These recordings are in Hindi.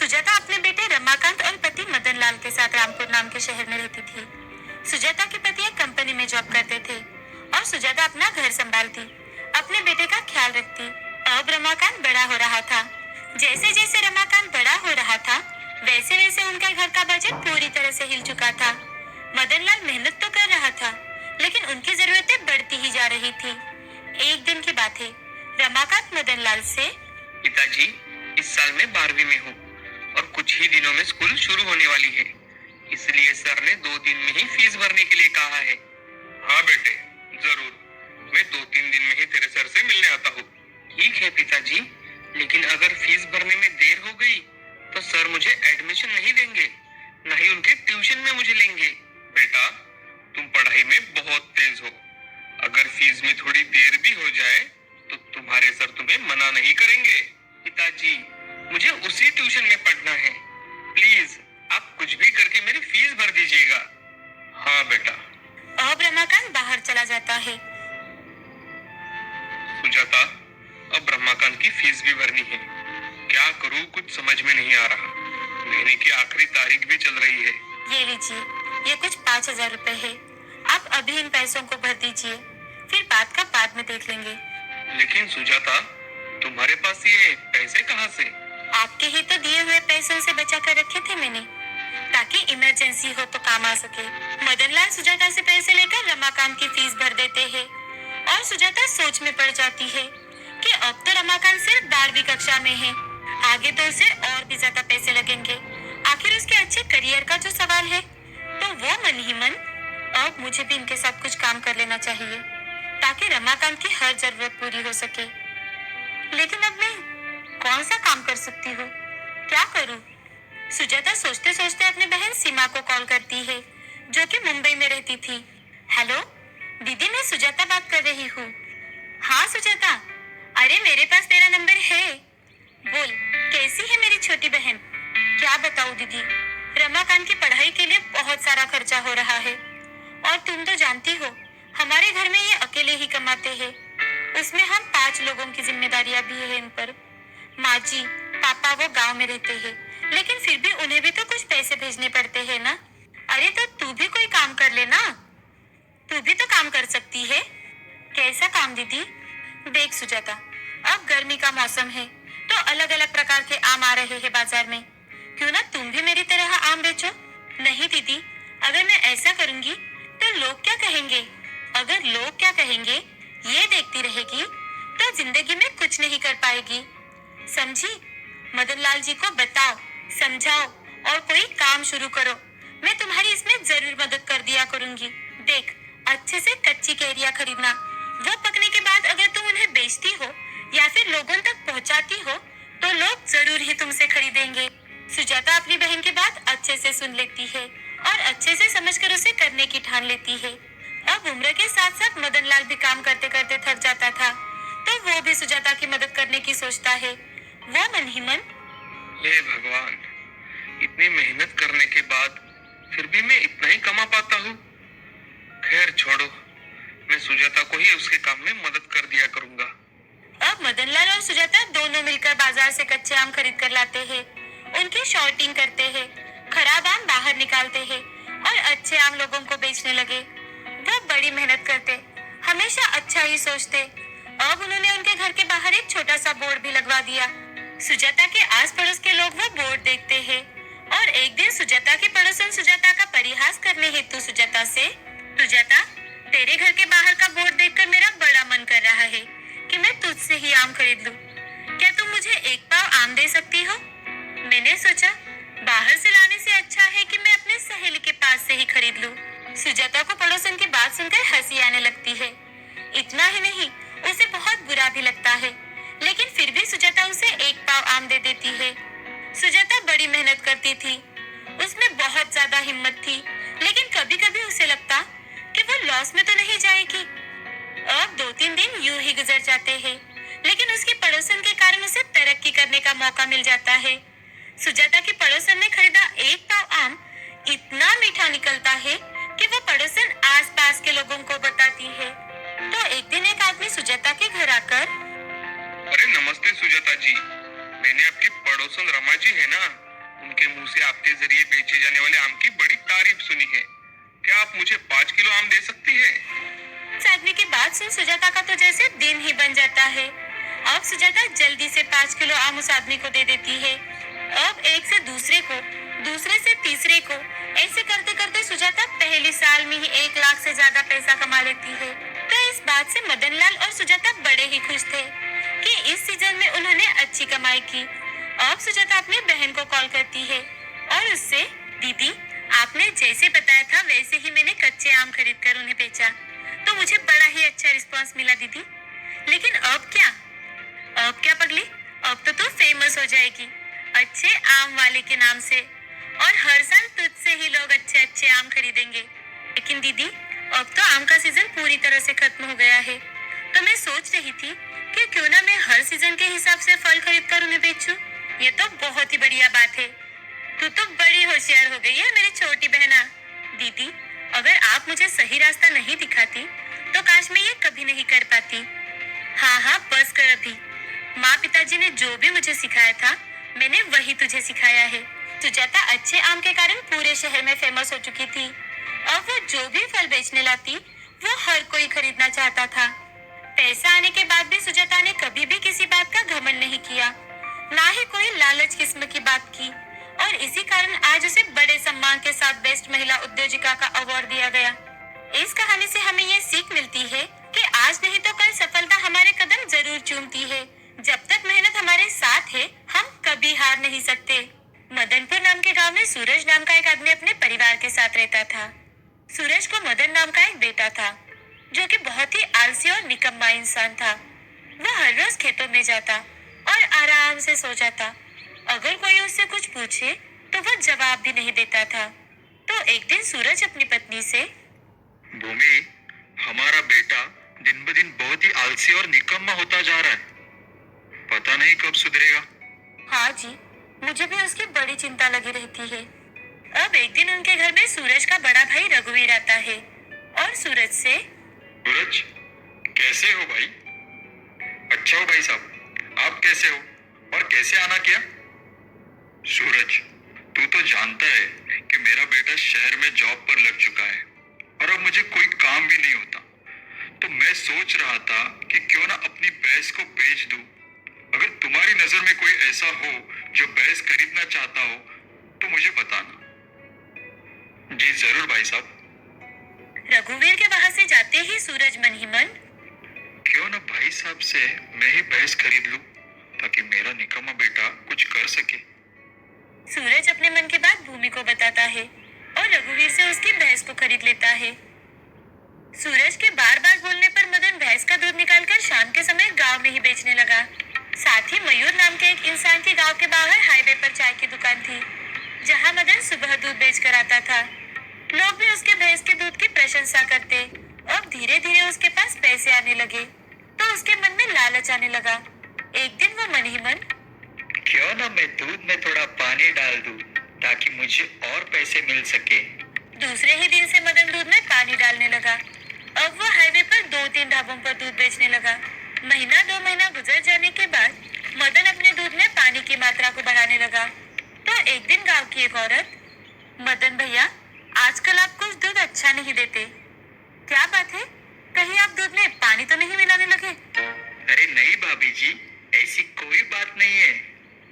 सुजाता अपने बेटे रमाकांत और पति मदन लाल के साथ रामपुर नाम के शहर में रहती थी। सुजाता के पति एक कंपनी में जॉब करते थे और सुजाता अपना घर संभालती, अपने बेटे का ख्याल रखती। अब रमाकांत बड़ा हो रहा था। जैसे जैसे रमाकांत बड़ा हो रहा था, वैसे वैसे उनका घर का बजट पूरी तरह से हिल चुका था। मदन लाल मेहनत तो कर रहा था, लेकिन उनकी जरूरतें बढ़ती ही जा रही थी। एक दिन की बात है, रमाकांत मदन लाल से, पिताजी, इस साल मैं 12वीं में हूँ और कुछ ही दिनों में स्कूल शुरू होने वाली है, इसलिए सर ने 2 दिन में ही फीस भरने के लिए कहा है। हाँ बेटे, जरूर, मैं 2-3 दिन में ही तेरे सर से मिलने आता हूँ। ठीक है पिताजी, लेकिन अगर फीस भरने में देर हो गई तो सर मुझे एडमिशन नहीं देंगे, न ही उनके ट्यूशन में मुझे लेंगे। बेटा, तुम पढ़ाई में बहुत तेज हो, अगर फीस में थोड़ी देर भी हो जाए तो तुम्हारे सर तुम्हें मना नहीं करेंगे। पिताजी, मुझे उसी ट्यूशन में पढ़ना है, प्लीज आप कुछ भी करके मेरी फीस भर दीजिएगा। हाँ बेटा। अब रमाकांत बाहर चला जाता है। सुजाता, अब रमाकांत की फीस भी भरनी है, क्या करूँ कुछ समझ में नहीं आ रहा। महीने की आखिरी तारीख भी चल रही है। ये लीजिए, ये कुछ 5,000 रुपए है। आप अभी इन पैसों को भर दीजिए, फिर बात का बाद में देख लेंगे। लेकिन सुजाता, तुम्हारे पास ये पैसे कहाँ से? आपके ही तो दिए हुए पैसों से बचा कर रखे थे मैंने, ताकि इमरजेंसी हो तो काम आ सके। मदन लाल सुजाता से पैसे लेकर रमाकांत की फीस भर देते हैं और सुजाता सोच में पड़ जाती है कि अब तो रमाकांत सिर्फ 12वीं कक्षा में है, आगे तो उसे और भी ज्यादा पैसे लगेंगे। आखिर उसके अच्छे करियर का जो सवाल है, तो वो मन ही मन अब मुझे भी इनके साथ कुछ काम कर लेना चाहिए, ताकि रमाकांत की हर जरूरत पूरी हो सके। लेकिन अब मैं कौन सा काम कर सकती हूँ, क्या करूँ? सुजाता सोचते सोचते अपनी बहन सीमा को कॉल करती है, जो कि मुंबई में रहती थी। हेलो दीदी, मैं सुजाता बात कर रही हूँ। हाँ सुजाता, अरे मेरे पास तेरा नंबर है, बोल कैसी है मेरी छोटी बहन? क्या बताऊँ दीदी, रमाकांत की पढ़ाई के लिए बहुत सारा खर्चा हो रहा है और तुम तो जानती हो हमारे घर में ये अकेले ही कमाते हैं, उसमें हम 5 लोगों की जिम्मेदारियां भी है इन पर। माँ जी, पापा वो गांव में रहते हैं, लेकिन फिर भी उन्हें भी तो कुछ पैसे भेजने पड़ते हैं ना। अरे तो तू भी कोई काम कर लेना, तू भी तो काम कर सकती है। कैसा काम दीदी? देख सुजाता, अब गर्मी का मौसम है तो अलग अलग प्रकार के आम आ रहे हैं बाजार में, क्यों ना तुम भी मेरी तरह आम बेचो? नहीं दीदी, अगर मैं ऐसा करूंगी तो लोग क्या कहेंगे? अगर लोग क्या कहेंगे ये देखती रहेगी तो जिंदगी में कुछ नहीं कर पाएगी, समझी? मदन लाल जी को बताओ, समझाओ और कोई काम शुरू करो, मैं तुम्हारी इसमें जरूर मदद कर दिया करूंगी। देख, अच्छे से कच्ची कैरियां खरीदना, वो पकने के बाद अगर तुम उन्हें बेचती हो या फिर लोगों तक पहुंचाती हो तो लोग जरूर ही तुमसे खरीदेंगे। सुजाता अपनी बहन की बात अच्छे से सुन लेती है और अच्छे से समझकर उसे करने की ठान लेती है। अब उम्र के साथ साथ मदन लाल भी काम करते करते थक जाता था, तो वो भी सुजाता की मदद करने की सोचता है। वो मन ही मन, हे भगवान, इतनी मेहनत करने के बाद फिर भी मैं इतना ही कमा पाता हूँ। खैर छोड़ो, मैं सुजाता को ही उसके काम में मदद कर दिया करूंगा। अब मदन लाल और सुजाता दोनों मिलकर बाजार से कच्चे आम खरीद कर लाते हैं, उनकी शॉर्टिंग करते हैं, खराब आम बाहर निकालते हैं और अच्छे आम लोगों को बेचने लगे। वो बड़ी मेहनत करते, हमेशा अच्छा ही सोचते। अब उन्होंने उनके घर के बाहर एक छोटा सा बोर्ड भी लगवा दिया। सुजाता के आस पड़ोस के लोग वो बोर्ड देखते हैं और एक दिन सुजाता की पड़ोसन सुजाता का परिहास करने हेतु सुजाता से, सुजाता, तेरे घर के बाहर का बोर्ड देखकर मेरा बड़ा मन कर रहा है कि मैं तुझसे ही आम खरीद लूं। क्या तुम मुझे 1 पाव आम दे सकती हो? मैंने सोचा बाहर से लाने से अच्छा है कि मैं अपने सहेली के पास से ही खरीद लूं। सुजाता को पड़ोसन की बात सुनकर हंसी आने लगती है। इतना ही नहीं, उसे बहुत बुरा भी लगता है, लेकिन फिर भी सुजाता उसे 1 पाव आम दे देती है। सुजाता बड़ी मेहनत करती थी, उसमें बहुत ज्यादा हिम्मत थी, लेकिन कभी कभी उसे लगता कि वो लॉस में तो नहीं जाएगी। अब 2-3 दिन यूं ही गुजर जाते हैं, लेकिन उसके पड़ोसन के कारण उसे तरक्की करने का मौका मिल जाता है। सुजाता के पड़ोसन ने खरीदा 1 पाव आम इतना मीठा निकलता है कि वो पड़ोसन आसपास के लोगों को बताती है। तो एक दिन एक आदमी सुजाता के घर आकर, अरे नमस्ते सुजाता जी, मैंने आपकी पड़ोसन रमा जी है ना, उनके मुंह से आपके जरिए बेचे जाने वाले आम की बड़ी तारीफ सुनी है। क्या आप मुझे 5 किलो आम दे सकती है? इस आदमी की बात सुन सुजाता का तो जैसे दिन ही बन जाता है। अब सुजाता जल्दी से 5 किलो आम उस आदमी को दे देती है। अब एक से दूसरे को, दूसरे से तीसरे को, ऐसे करते करते सुजाता पहले साल में ही 1 लाख से ज्यादा पैसा कमा लेती है। तो इस बात से मदनलाल और सुजाता बड़े ही खुश थे कि इस सीजन में उन्होंने अच्छी कमाई की। अब सुजाता अपनी बहन को कॉल करती है और उससे, दीदी आपने जैसे बताया था वैसे ही मैंने कच्चे आम खरीद कर उन्हें बेचा, तो मुझे बड़ा ही अच्छा रिस्पांस मिला दीदी। लेकिन अब क्या? अब क्या पगली, अब तो तू फेमस हो जाएगी अच्छे आम वाले के नाम से, और हर साल तुझसे ही लोग अच्छे अच्छे आम खरीदेंगे। लेकिन दीदी अब तो आम का सीजन पूरी तरह से खत्म हो गया है, तो मैं सोच रही थी कि क्यों ना मैं हर सीजन के हिसाब से फल खरीद कर उन्हें बेचूं। ये तो बहुत ही बढ़िया बात है। तू तो बड़ी होशियार हो गई है मेरी छोटी बहना। दीदी अगर आप मुझे सही रास्ता नहीं दिखाती तो काश मैं ये कभी नहीं कर पाती। हाँ हाँ बस कर अभी। माँ पिताजी ने जो भी मुझे सिखाया था मैंने वही तुझे सिखाया है। सुजाता अच्छे आम के कारण पूरे शहर में फेमस हो चुकी थी। अब वो जो भी फल बेचने लाती वो हर कोई खरीदना चाहता था। पैसा आने के बाद भी सुजाता ने कभी भी किसी बात का घमंड नहीं किया, ना ही कोई लालच किस्म की बात की, और इसी कारण आज उसे बड़े सम्मान के साथ बेस्ट महिला उद्योजिका का अवार्ड दिया गया। इस कहानी से हमें ये सीख मिलती है कि आज नहीं तो कल सफलता हमारे कदम जरूर चूमती है। जब तक मेहनत हमारे साथ है हम कभी हार नहीं सकते। मदनपुर नाम के गांव में सूरज नाम का एक आदमी अपने परिवार के साथ रहता था। सूरज को मदन नाम का एक बेटा था जो कि बहुत ही आलसी और निकम्मा इंसान था। वो हर रोज खेतों में जाता और आराम से सो जाता। अगर कोई उससे कुछ पूछे तो वो जवाब भी नहीं देता था। तो एक दिन सूरज अपनी पत्नी से, भूमि, हमारा बेटा दिन ब दिन बहुत ही आलसी और निकम्मा होता जा रहा है। पता नहीं कब सुधरेगा। हाँ जी, मुझे भी उसकी बड़ी चिंता लगी रहती है। अब एक दिन उनके घर में सूरज का बड़ा भाई रघुवीर आता है और सूरज से, सूरज, कैसे हो भाई? अच्छा हो भाई साहब, आप कैसे हो और कैसे आना किया? सूरज, तू तो जानता है कि मेरा बेटा शहर में जॉब पर लग चुका है और अब मुझे कोई काम भी नहीं होता। तो मैं सोच रहा था कि क्यों ना अपनी भैंस को बेच दूं। अगर तुम्हारी नजर में कोई ऐसा हो जो भैंस खरीदना चाहता हो तो मुझे बताना। जी जरूर भाई साहब। रघुवीर के वहां से जाते ही सूरज मन ही मन, क्यों ना भाई साहब से मैं ही भैंस खरीद लूं ताकि मेरा निकम्मा बेटा कुछ कर सके। सूरज अपने मन की बात भूमि को बताता है और रघुवीर से उसकी भैंस को खरीद लेता है। सूरज के बार बार बोलने पर मदन भैंस का दूध निकालकर शाम के समय गांव में ही बेचने लगा। साथ ही मयूर नाम के एक इंसान की गांव के बाहर हाईवे पर चाय की दुकान थी जहां मदन सुबह दूध बेचकर आता था। लोग भी उसके भैंस के दूध की प्रशंसा करते। अब धीरे धीरे उसके पास पैसे आने लगे तो उसके मन में लालच आने लगा। एक दिन वो मन ही मन, क्यों ना मैं दूध में थोड़ा पानी डाल दूं ताकि मुझे और पैसे मिल सके। दूसरे ही दिन से मदन दूध में पानी डालने लगा। अब वो हाईवे पर 2-3 ढाबों पर दूध बेचने लगा। महीना 2 महीना गुजर जाने के बाद मदन अपने दूध में पानी की मात्रा को बढ़ाने लगा। तो एक दिन गांव की एक औरत, मदन भैया आजकल आप कुछ दूध अच्छा नहीं देते, क्या बात है? कहीं आप दूध में पानी तो नहीं मिलाने लगे? अरे नहीं भाभी जी, ऐसी कोई बात नहीं है।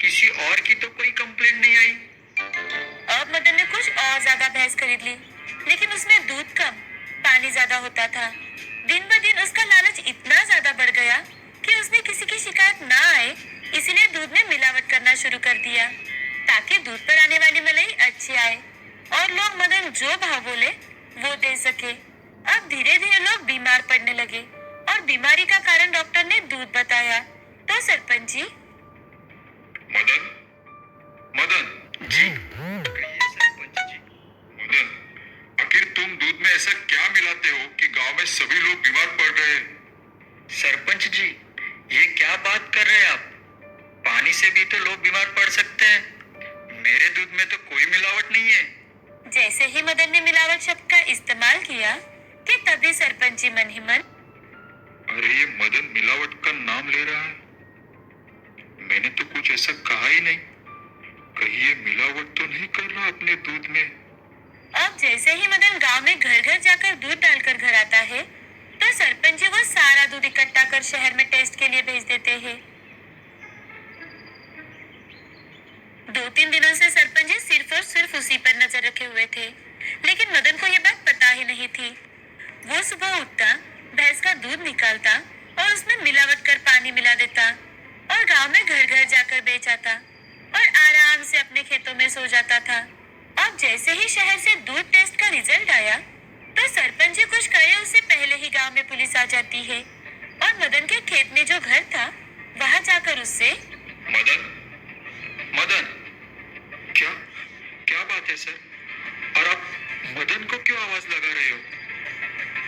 किसी और की तो कोई कंप्लेंट नहीं आई। अब मदन ने कुछ और ज्यादा भैंस खरीद ली, लेकिन उसमें दूध कम, पानी ज्यादा होता था। दिन ब दिन उसका लालच इतना ज्यादा बढ़ गया कि उसने किसी की शिकायत ना आए इसीलिए दूध में मिलावट करना शुरू कर दिया ताकि दूध पर आने वाली मलाई अच्छी आए और लोग मदन जो भाव बोले वो दे सके। अब धीरे धीरे लोग बीमार पड़ने लगे और बीमारी का कारण डॉक्टर ने दूध बताया। तो सरपंच जी, मदन, मदन जी, कहिए सरपंच जी। मदन, आखिर तुम दूध में ऐसा क्या मिलाते हो कि गांव में सभी लोग बीमार पड़ रहे हैं? सरपंच जी, ये क्या बात कर रहे हैं आप? पानी से भी तो लोग बीमार पड़ सकते हैं। मेरे दूध में तो कोई मिलावट नहीं है। जैसे ही मदन ने मिलावट शब्द का इस्तेमाल किया कि तभी सरपंच जी मन ही मन, अरे ये मदन मिलावट का नाम ले रहा है। मैंने तो कुछ ऐसा कहा ही नहीं। कहीं ये मिलावट तो नहीं कर रहा अपने दूध में? अब जैसे ही मदन गांव में घर घर जाकर दूध डालकर घर आता है, तो सरपंच जी वो सारा दूध इकट्ठा कर शहर में टेस्ट के लिए भेज देते हैं। 2-3 दिनों से सरपंच जी सिर्फ और सिर्फ उसी पर नजर रखे हुए थे, लेकिन मदन को ये बात पता ही नहीं थी। वो सुबह उठता, भैंस का दूध निकालता और उसमें मिलावट कर पानी मिला देता और गांव में घर घर जाकर बेच आता और आराम से अपने खेतों में सो जाता था। अब जैसे ही शहर से दूध टेस्ट का रिजल्ट आया, तो सरपंच जी कुछ करे उससे पहले ही गांव में पुलिस आ जाती है और मदन के खेत में जो घर था वहां जाकर उससे मदन, मदन, क्या क्या बात है सर? और आप मदन को क्यों आवाज लगा रहे हो?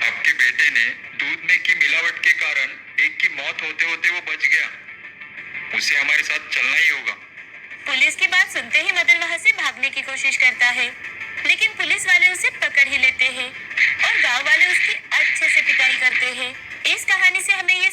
आपके बेटे ने दूध में की मिलावट के कारण एक की मौत होते होते वो बच गया। उसे हमारे साथ चलना ही होगा। पुलिस की बात सुनते ही मदन वहां से भागने की कोशिश करता है, लेकिन पुलिस वाले उसे पकड़ ही लेते हैं और गांव वाले उसकी अच्छे से पिटाई करते हैं। इस कहानी से हमें ये